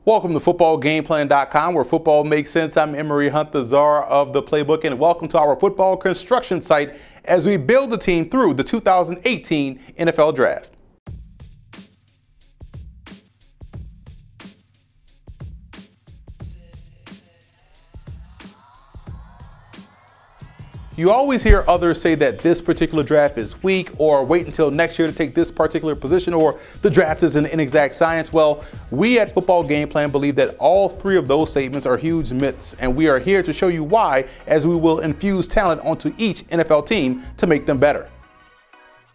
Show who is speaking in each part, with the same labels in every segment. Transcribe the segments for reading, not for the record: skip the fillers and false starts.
Speaker 1: Welcome to footballgameplan.com, where football makes sense. I'm Emery Hunt, the czar of the playbook, and welcome to our football construction site as we build the team through the 2018 NFL Draft. You always hear others say that this particular draft is weak, or wait until next year to take this particular position, or the draft is an inexact science. Well, we at Football Game Plan believe that all three of those statements are huge myths, and we are here to show you why, as we will infuse talent onto each NFL team to make them better.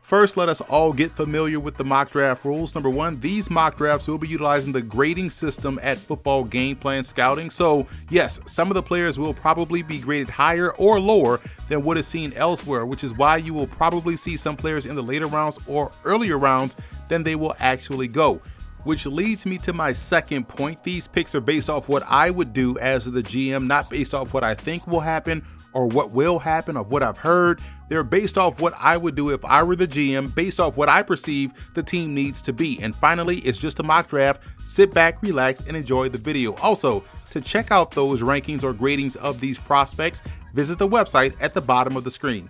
Speaker 1: First, let us all get familiar with the mock draft rules. Number one, these mock drafts will be utilizing the grading system at Football Game Plan Scouting. So yes, some of the players will probably be graded higher or lower than what is seen elsewhere, which is why you will probably see some players in the later rounds or earlier rounds than they will actually go. Which leads me to my second point. These picks are based off what I would do as the GM, not based off what I think will happen or what will happen, of what I've heard. They're based off what I would do if I were the GM, based off what I perceive the team needs to be. And finally, it's just a mock draft. Sit back, relax, and enjoy the video. Also, to check out those rankings or gradings of these prospects, visit the website at the bottom of the screen.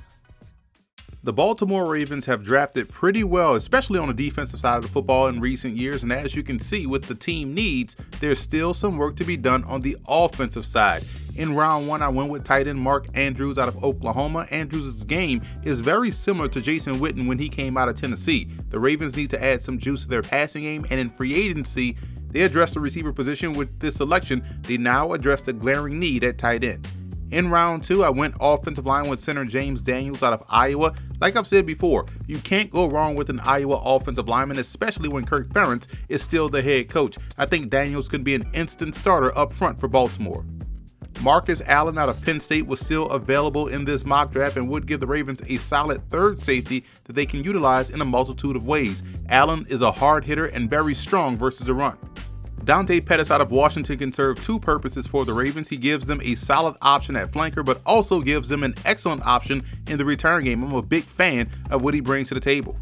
Speaker 1: The Baltimore Ravens have drafted pretty well, especially on the defensive side of the football in recent years, and as you can see with the team needs, there's still some work to be done on the offensive side. In round one, I went with tight end Mark Andrews out of Oklahoma. Andrews' game is very similar to Jason Witten when he came out of Tennessee. The Ravens need to add some juice to their passing game, and in free agency, they addressed the receiver position. With this selection, they now address the glaring need at tight end. In round two, I went offensive line with center James Daniels out of Iowa. Like I've said before, you can't go wrong with an Iowa offensive lineman, especially when Kirk Ferentz is still the head coach. I think Daniels can be an instant starter up front for Baltimore. Marcus Allen out of Penn State was still available in this mock draft and would give the Ravens a solid third safety that they can utilize in a multitude of ways. Allen is a hard hitter and very strong versus the run. Dante Pettis out of Washington can serve two purposes for the Ravens. He gives them a solid option at flanker, but also gives them an excellent option in the return game. I'm a big fan of what he brings to the table.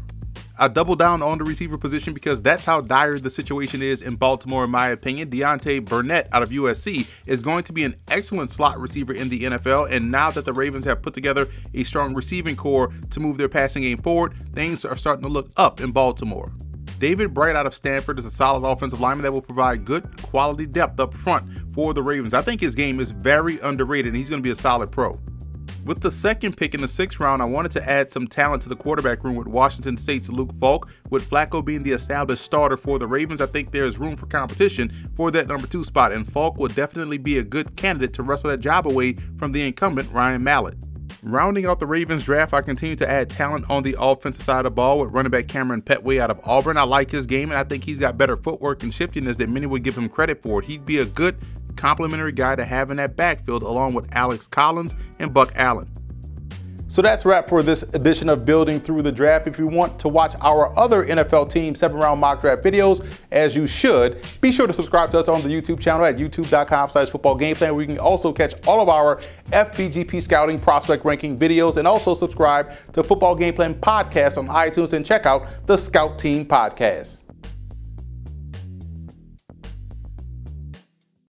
Speaker 1: I double down on the receiver position because that's how dire the situation is in Baltimore, in my opinion. Deontay Burnett out of USC is going to be an excellent slot receiver in the NFL, and now that the Ravens have put together a strong receiving core to move their passing game forward, things are starting to look up in Baltimore. David Bright out of Stanford is a solid offensive lineman that will provide good quality depth up front for the Ravens. I think his game is very underrated, and he's going to be a solid pro. With the second pick in the 6th round, I wanted to add some talent to the quarterback room with Washington State's Luke Falk. With Flacco being the established starter for the Ravens, I think there's room for competition for that number 2 spot, and Falk will definitely be a good candidate to wrestle that job away from the incumbent Ryan Mallett. Rounding out the Ravens draft, I continue to add talent on the offensive side of the ball with running back Cameron Petway out of Auburn. I like his game, and I think he's got better footwork and shiftiness than many would give him credit for. He'd be a good complementary guy to have in that backfield along with Alex Collins and Buck Allen. So that's a wrap for this edition of Building Through the Draft. If you want to watch our other NFL Team 7-round mock draft videos, as you should, be sure to subscribe to us on the YouTube channel at youtube.com/footballgameplan, where you can also catch all of our FBGP scouting prospect ranking videos, and also subscribe to Football Game Plan podcast on iTunes and check out the Scout Team podcast.